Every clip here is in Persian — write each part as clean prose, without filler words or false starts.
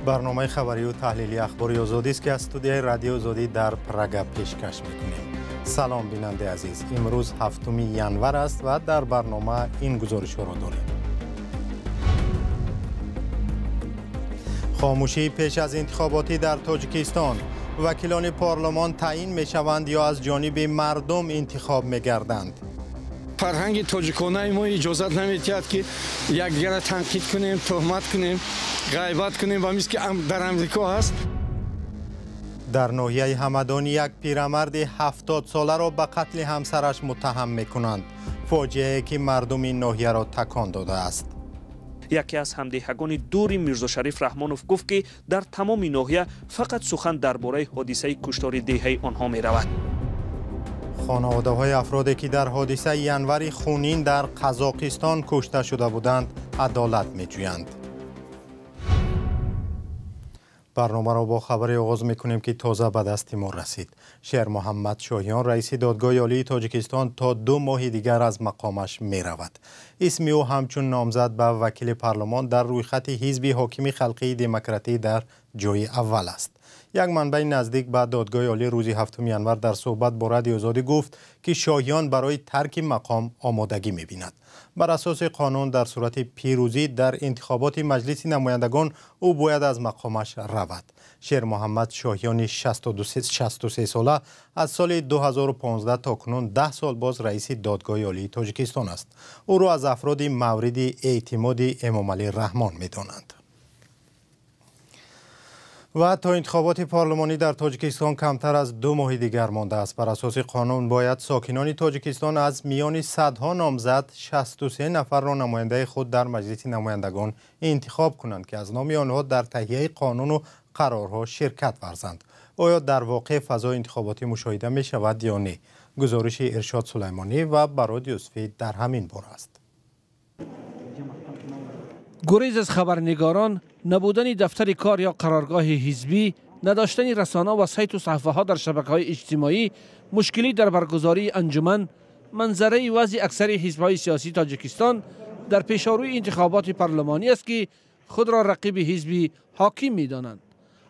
برنامه خبری و تحلیلی اخباری آزادی است که از استودیوی رادیو آزادی در پراگ پیشکش می‌کنیم. سلام بیننده عزیز، امروز 7 ژانویه است و در برنامه این گزارش را داریم. خاموشی پیش از انتخاباتی در تاجیکستان، وکیلان پارلمان تعیین می‌شوند یا از جانب مردم انتخاب می‌گردند. فرهنگ تاجیکانه ما اجازت نمی‌دهد که یکدیگر را تنقید کنیم، تهمت کنیم، غیبت کنیم و مثل که در امریکا هست. در ناحیه همدانی یک پیرمرد 70 ساله را به قتل همسرش متهم می‌کنند. فاجعه‌ای که مردم این ناحیه را تکان داده است. یکی از همدیهگان دور میرزا شریف رحمانوف گفت که در تمام ناحیه فقط سخن درباره حادثه کشتار دهه آنها می‌رود. خانواده‌های افرادی که در حادثه ینوری خونین در قزاقستان کشته شده بودند عدالت می‌جویند. برنامه را با خبری آغاز می‌کنیم که تازه به دست ما رسید. شیر محمد شاهیان رئیس دادگاه عالی تاجیکستان تا 2 ماه دیگر از مقامش می‌رود. اسم او همچون نامزد به وکیل پارلمان در رویخط حزب حاکم خلقی دموکراتی در جای اول است. یک منبع نزدیک به دادگاه عالی روز 7 ژانویه در صحبت با رادیو آزادی گفت که شاهیان برای ترک مقام آمادگی می‌بیند. بر اساس قانون در صورت پیروزی در انتخابات مجلس نمایندگان او باید از مقامش رود. شیر محمد شاهیان 63 ساله از سال 2015 تا کنون 10 سال باز رئیس دادگاه عالی تاجیکستان است. او را از افراد مورد اعتماد امام علی رحمان می‌دانند. و تا انتخابات پارلمانی در تاجیکستان کمتر از 2 ماه دیگر مانده است. بر اساس قانون باید ساکنان تاجیکستان از میان صدها نامزد 63 نفر را نماینده خود در مجلس نمایندگان انتخاب کنند که از نام آنها در تهیه قانون و قرارها شرکت ورزند. آیا در واقع فضای انتخاباتی مشاهده می شود یا نه؟ گزارش ارشاد سلیمانی و براد یوسفی در همین باره است. گریز از خبرنگاران، نبودن دفتر کار یا قرارگاه حزبی، نداشتن رسانه و سایت و صفحه ها در شبکه‌های اجتماعی، مشکلی در برگزاری انجمن، منظره وضع اکثر حزب‌های سیاسی تاجیکستان در پیشروی انتخابات پارلمانی است که خود را رقیب حزب حاکم می‌دانند.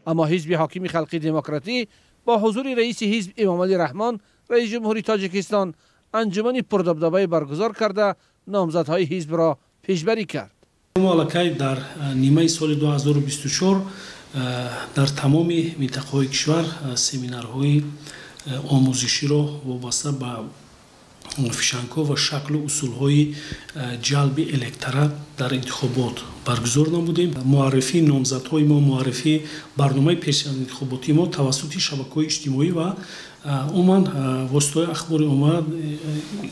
اما حزب حاکم خلقی دموکراتی با حضور رئیس حزب امام علی رحمان رئیس جمهوری تاجیکستان انجمن پردبدبه برگزار کرده نامزدهای حزب را پیشبری کرد. مالکای در نیمه سال 2024 در تمام منطقه‌های کشور سمینارهای آموزشی را وابسته به فشانکو و شکل و اصولهای جلب الکترات در انتخابات برگزار نمودیم. معرفی نامزدهای ما، معرفی برنامه پیش از انتخاباتی ما توسط شبکه‌های اجتماعی و عموما واسطه اخبار عمومی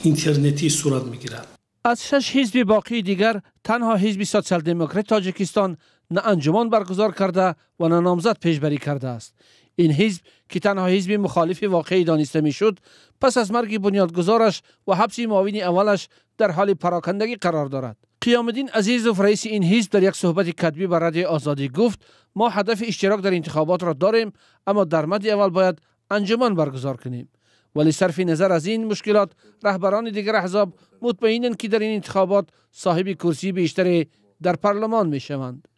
اینترنتی صورت میگیرد. از 6 حزب باقی دیگر تنها حزب سوسیال دموکرات تاجیکستان نه انجمن برگزار کرده و نه نامزد پیشبری کرده است. این حزب که تنها حزب مخالف واقعی دانسته میشد، پس از مرگ بنیادگذارش و حبس معاون اولش در حال پراکندگی قرار دارد. قیام الدین عزیزوف رئیس این حزب در یک صحبت کتبی به رادیو آزادی گفت: ما هدف اشتراک در انتخابات را داریم، اما در مد اول باید انجمن برگزار کنیم. ولی صرف نظر از این مشکلات، رهبران دیگر احزاب مطمئنند که در این انتخابات صاحب کرسی بیشتر در پارلمان می شوند.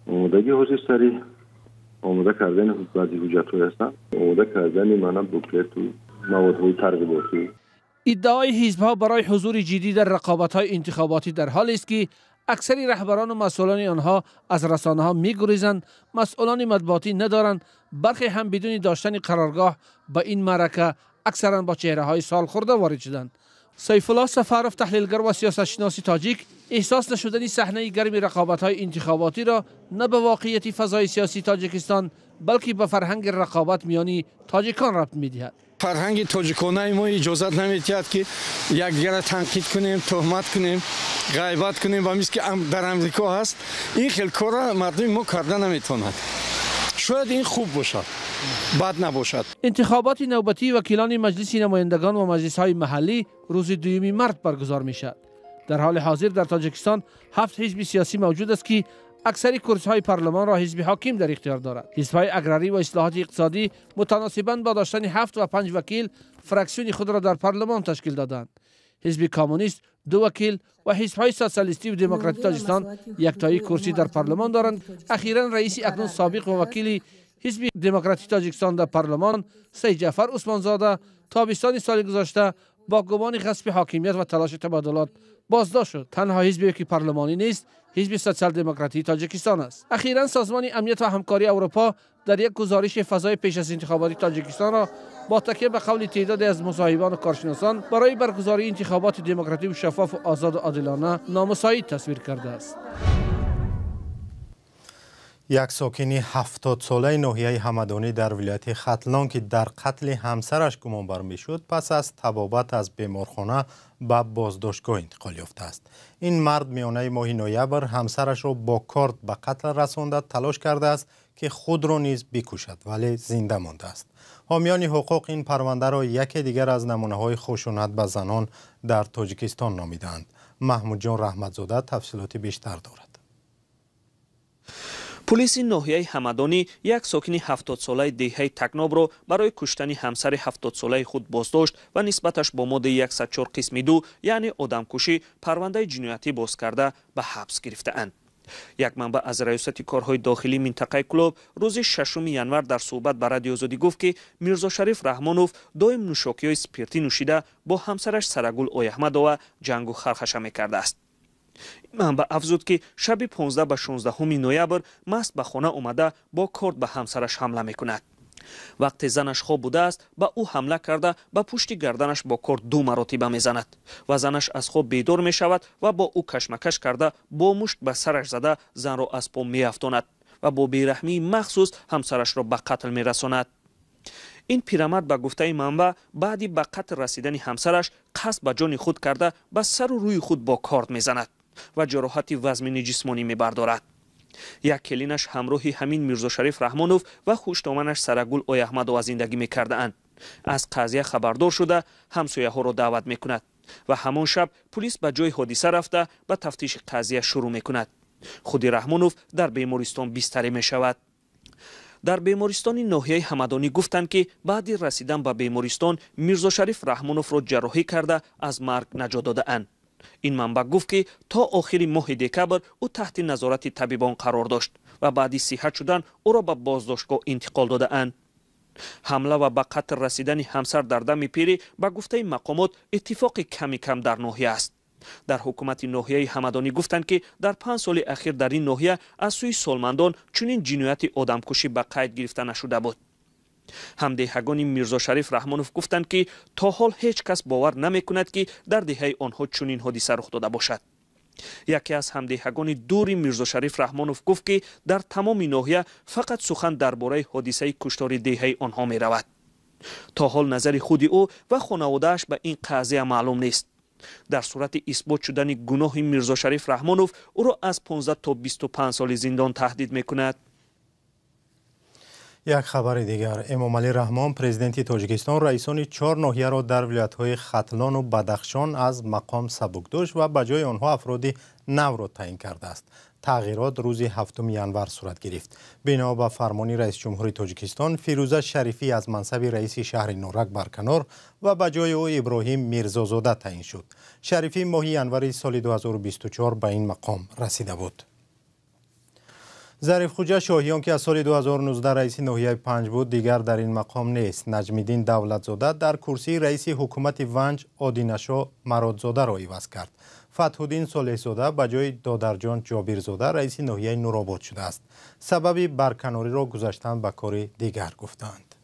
آمادگی حزب سری آماده کردن بعضی حجت‌های هستند، آماده کردن مانند بوکلت و موادهای ترغیباتی. ادعای حزب‌ها برای حضور جدی در رقابت‌های انتخاباتی در حالی است که اکثر رهبران و مسئولان آنها از رسانه‌ها می‌گریزند، مسئولان مطبوعاتی ندارند، برخی هم بدون داشتن قرارگاه با این معرکه اکثرا با چهره‌های سال خورده وارد شدند. سیف الله سفرов تحلیلگر و سیاستشناس تاجیک احساس نشدن صحنه گرم رقابت‌های انتخاباتی را نه به واقعیت فضای سیاسی تاجیکستان بلکه به فرهنگ رقابت میان تاجیکان ربط می‌دهد. فرهنگ تاجیکانه ما اجازت نمی‌دهد که یکدیگر را تنقید کنیم، تهمت کنیم، غیبت کنیم و مثل که در امریکا هست. این خیلی کارا مردم ما کردن نمی‌تونند. شاید این خوب باشد، بد نباشد. انتخابات نوبتی وکیلان مجلس نمایندگان و مجلس‌های محلی روز 2 مارس برگزار می‌شود. در حال حاضر در تاجیکستان 7 حزب سیاسی موجود است که اکثر کرسی‌های پارلمان را حزب حاکم در اختیار دارد. حزب‌های اگراری و اصلاحات اقتصادی متناسباً با داشتن 7 و 5 وکیل فراکسیون خود را در پارلمان تشکیل دادند. حزب کمونیست 2 وکیل و حزب‌های سوسیالیستی و دموکراتیک تاجیکستان یکتایی کرسی در پارلمان دارند. اخیراً رئیس اکنون سابق و وکیل حزب دموکراتیک تاجیکستان در پارلمان سید جعفر عثمانزاده تابستان سال گذشته با گمان غصب حاکمیت و تلاش تبادلات بازداشت شد. تنها حزبی که پارلمانی نیست حزب سوسیال دموکراتیک تاجیکستان است. اخیراً سازمان امنیت و همکاری اروپا در یک گزارش فضای پیش از انتخابات تاجیکستان را با تکیه به قول تعدادی از مصاحبان و کارشناسان برای برگزاری انتخابات دموکراتیک و شفاف و آزاد و عادلانه نامساعد تصویر کرده است. یک ساکن 70 ساله ناحیه همدانی در ولایت ختلان که در قتل همسرش گمانبر میشد پس از طبابت از بیمارخانه به بازداشتگاه انتقال یافته است. این مرد میانه ماه نوامبر همسرش را با کارد به قتل رسانده تلاش کرده است که خود را نیز بکشد ولی زنده مانده است. حامیان حقوق این پرونده را یکی دیگر از نمونه‌های خشونت به زنان در تاجیکستان نامیدند. محمود جان رحمتزاده تفصیلات بیشتر دارد. پلیس ناحیه همدانی یک ساکن 70 ساله دهه تکناب را برای کشتن همسر 70 ساله خود بازداشت و نسبتش با ماده 104 قسم 2 یعنی آدمکشی پرونده جنایتی باز کرده به حبس گرفته‌اند. یک منبع از ریاست کارهای داخلی منطقه کلوب روز 6 ینور در صحبت با رادیو آزادی گفت که میرزا شریف رحمانوف دائم نوشاکی‌های سپیرتی نوشیده با همسرش سرگل اویحمدова جنگ و خرخشه می‌کرده است. منبع افزود که شب 15 به 16 نوامبر مست به خانه آمده با کارد به همسرش حمله میکند. وقتی زنش خواب بوده است به او حمله کرده به پشت گردنش با کارد 2 مرتبه میزند و زنش از خواب بیدار می شود و با او کشمکش کرده با مشت به سرش زده زن را از پا میافتاند و با بیرحمی مخصوص همسرش را به قتل میرساند. این پیرمرد به گفته منبع بعدی به قتل رسیدن همسرش قصد به جان خود کرده به سر و روی خود با کارد میزند و جراحت وزمین جسمانی میبردارد. یک کلینش همراهی همین میرزا شریف رحمانوف و خوشتامنش سرگل اویحمدova زندگی میکرده اند. از قضیه خبردار شده همسایه ها را دعوت میکند و همان شب پلیس به جای حادثه رفته به تفتیش قضیه شروع میکند. خود رحمانوف در بیمارستان بستری میشود. در بیمارستان ناحیه همدانی گفتند که بعد رسیدن به بیمارستان میرزا شریف رحمانوف را جراحی کرده از مرگ نجات داده اند. این منبع گفت که تا آخر ماه دکبر او تحت نظارت طبیبان قرار داشت و بعد صحت شدن او را به بازداشتگاه انتقال داده اند. حمله و به قتل رسیدن همسر در دم پیری به گفته مقامات اتفاق کمی کم در ناحیه است. در حکومت ناحیه همدانی گفتند که در 5 سال اخیر در این ناحیه از سوی سالمندان چنین جنایت آدمکشی به قید گرفته نشده بود. همدهگان میرزا شریف رحمانوف گفتند که تا حال هیچ کس باور نمی کند که در دهه آنها چنین حادثه رخ داده باشد. یکی از همدهگان دور میرزا شریف رحمانوف گفت که در تمام ناحیه فقط سخن درباره حادثه کشتار دهه آنها می رود. تا حال نظر خود او و خانواده‌اش به این قضیه معلوم نیست. در صورت اثبات شدن گناه میرزا شریف رحمانوف او را از 15 تا 25 سال زندان تهدید می کند. یک خبر دیگر، امام علی رحمان پرزیدنت تاجیکستان رئیسان 4 ناحیه را در ولایت‌های ختلان و بدخشان از مقام سبکدوش و به جای آنها افراد نو را تعیین کرده است. تغییرات روز 7 ینور صورت گرفت. بنا به فرمان رئیس جمهور تاجیکستان فیروزه شریفی از منصب رئیس شهر نورک برکنار و به جای او ابراهیم میرزازاده تعیین شد. شریفی ماه ینور سال 2024 به این مقام رسیده بود. ظریف خوجه شاهیان که از سال 2019 رئیس ناحیه 5 بود دیگر در این مقام نیست. نجمیدین دولتزاده در کرسی رئیس حکومت ونج آدینشا مرادزاده را عوض کرد. فتح‌الدین صالح‌زاده به جای دادرجان جابرزاده رئیس ناحیه نورآباد شده است. سبب برکناری را گذاشتن به کار دیگر گفتند.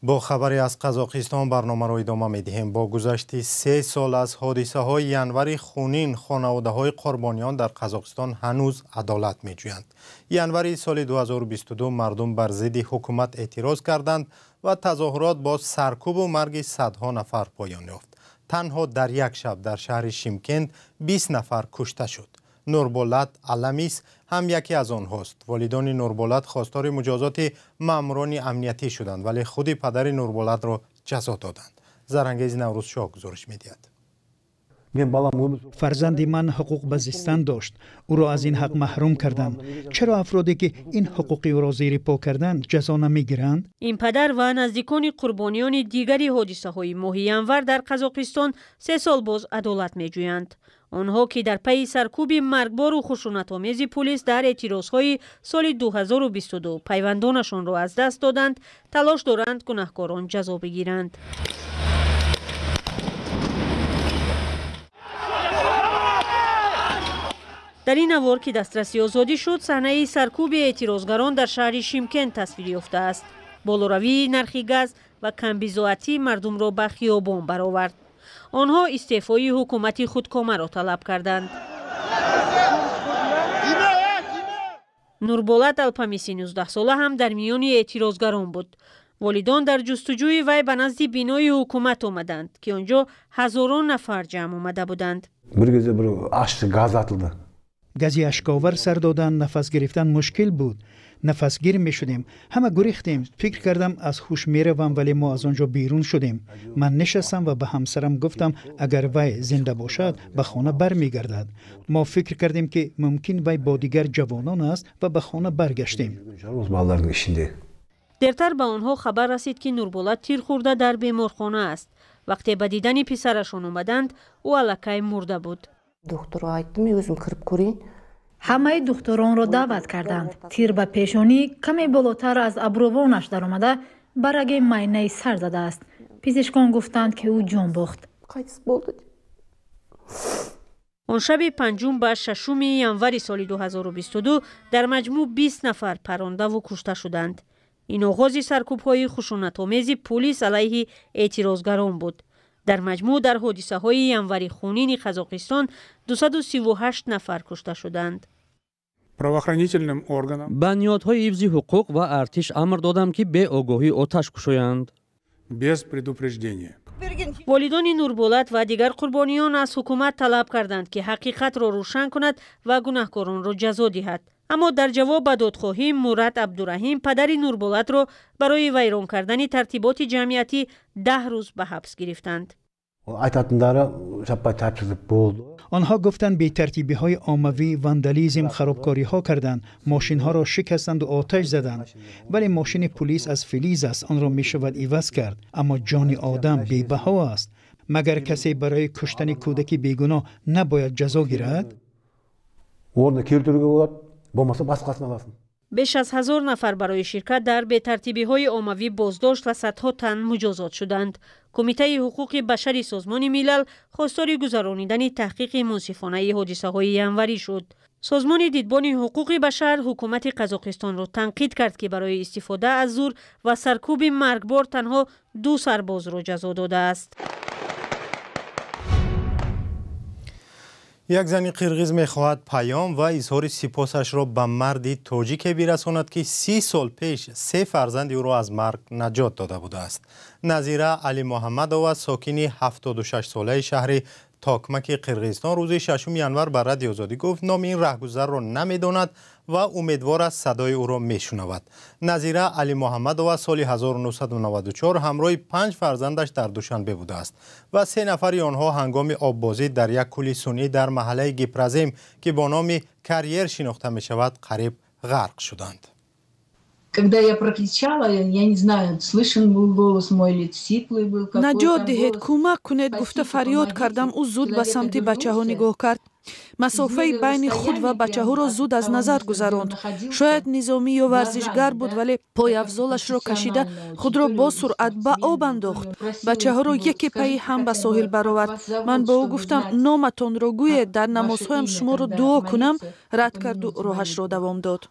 با خبری از قزاقستان برنامه را ادامه می‌دهیم. با گذشت 3 سال از حادثه های ینوری خونین خانواده های قربانیان در قزاقستان هنوز عدالت می‌جویند. ینوری سال 2022 مردم بر ضد حکومت اعتراض کردند و تظاهرات با سرکوب و مرگ صدها نفر پایان یافت. تنها در یک شب در شهر شیمکند 20 نفر کشته شد. نوربولت علمیس هم یکی از آنهاست. والدان نوربولت خواستار مجازات ماموران امنیتی شدند ولی خود پدر نوربولت را جزا دادند. زرانگیز نوروز شاه گزارش می‌دهد. فرزند من حقوق به زیستن داشت. او را از این حق محروم کردند. چرا افرادی که این حقوقی او را زیر پا کردند جزا نمیگیرند؟ این پدر و نزدیکان قربانیان دیگری حادثه های ماه ینور در قزاقستان 3 سال باز عدالت میجویند. آنها که در پی سرکوب مرگبار و خشونت‌آمیز پلیس در اعتراضهای سال 2022 پیوندانشان را از دست دادند، تلاش دارند گناهکاران جزا بگیرند. در این نوار که دسترسی آزادی شد، صحنه سرکوب اعتراضگران در شهر شیمکن تصویر یافته است. بالوروی نرخ گاز و کمبیزاعتی مردم را به خیابان برآورد. آنها استعفای حکومت خودکامه را طلب کردند. نوربولات الپامیسی 19 ساله هم در میان اعتراضگران بود. والدان در جستجوی وی به نزد بینای حکومت آمدند که آنجا هزاران نفر جمع آمده بودند. گازی اشکاور سر دادن، نفس گرفتن مشکل بود. نفس گیر می شدیم. همه گریختیم. فکر کردم از هوش می روم، ولی ما از آنجا بیرون شدیم. من نشستم و به همسرم گفتم اگر وی زنده باشد به خانه بر می گردد. ما فکر کردیم که ممکن وی با دیگر جوانان است و به خانه برگشتیم. دیرتر به آنها خبر رسید که نوربولات تیر خورده در بیمارخانه است. وقتی به دیدن پسرشان آمدند، او الکی مرده بود. همه دختران را دعوت کردند. تیر به پیشانی کمی بالاتر از ابروانش در آمده به رگ معاینه سر زده است. پزشکان گفتند که او جان باخت. آن شب 5 به 6 ینور سال 2022 در مجموع 20 نفر پرانده و کشته شدند. این آغاز سرکوب‌های خشونت‌آمیز پلیس علیه اعتراضگران بود. در مجموع در حادثه‌های ینوری خونین قزاقستان 238 نفر کشته شدند. بنیادهای حفظ حقوق و ارتش امر دادند که به آگاهی آتش کشایند. والدان نوربولات و دیگر قربانیان از حکومت طلب کردند که حقیقت را روشن کند و گناهکاران را جزا دهد. اما در جواب به دادخواهی مراد عبدالرحیم پدر نوربولات را برای ویران کردن ترتیبات جمعیتی 10 روز به حبس گرفتند. آنها گفتند بی ترتیبی های عاموی، واندالیسم، خرابکاری ها کردند، ماشین ها را شکستند و آتش زدند. ولی ماشین پلیس از فلز است، آن را می شود عوض کرد. اما جان آدم بی بها است. مگر کسی برای کشتن کودک بیگناه نباید جزا گیرد؟ بیش از 1000 نفر برای شرکت در بی‌ترتیبی‌های عمومی بازداشت و صدها تن مجازات شدند. کمیته حقوق بشر سازمان ملل خواستار گذرانیدن تحقیق منصفانه حادثه‌های ینوری شد. سازمان دیدبان حقوق بشر حکومت قزاقستان را تنقید کرد که برای استفاده از زور و سرکوب مرگبار تنها 2 سرباز را جزا داده است. یک زن قرغیز می‌خواهد پیام و اظهار سپاسش را به مردی تاجیک برساند که 30 سال پیش 3 فرزند او را از مرگ نجات داده بوده است. نظیره علی محمدova ساکن 76 ساله شهر تاکمک قرغیزستان روز 6 ینور به رادیو آزادی گفت نام این رهگذر را نمی‌داند و امیدوار است صدای او را میشنود. نظیره علی محمدova سال 1994 همراه 5 فرزندش در دوشنبه بوده است و 3 نفر آنها هنگام آببازی در یک کولی سنی در محله گپرزیم که با نام کریر شناخته می شود قریب غرق شدند. نجات دهید، کمک کنید گفته فریاد کردم. او زود به سمت بچه ها نگاه کرد. مسافه بین خود و بچه ها را زود از نظر گذراند. شاید نظامی یا ورزشگر بود ولی پای افضلش را کشیده خود را با سرعت به آب انداخت. بچه ها را یکی پی هم به ساحل برآورد. من با او گفتم نامتان را گویید، در نمازهایم شما را دعا کنم. رد کرد و راهش را دوام داد.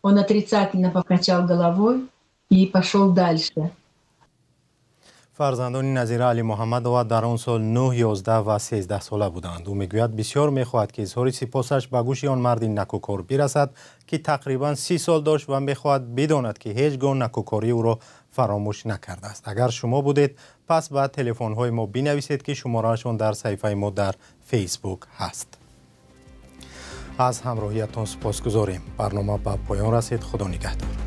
فرزندان نظیره علی محمدova در آن سال 9, 11 و 13 ساله بودند. او میگوید بسیار میخواهد که اظهار سپاسش به گوش آن مرد نکوکار برسد که تقریبا 30 سال داشت و میخواهد بداند که هیچگاه نکوکاری او را فراموش نکرده است. اگر شما بودید پس به تلفن های ما بنویسید که شمارهشان در صفحه ما در فیسبوک هست. از همراهیتان سپاسگزاریم. برنامه به پایان رسید. خدا نگهدار.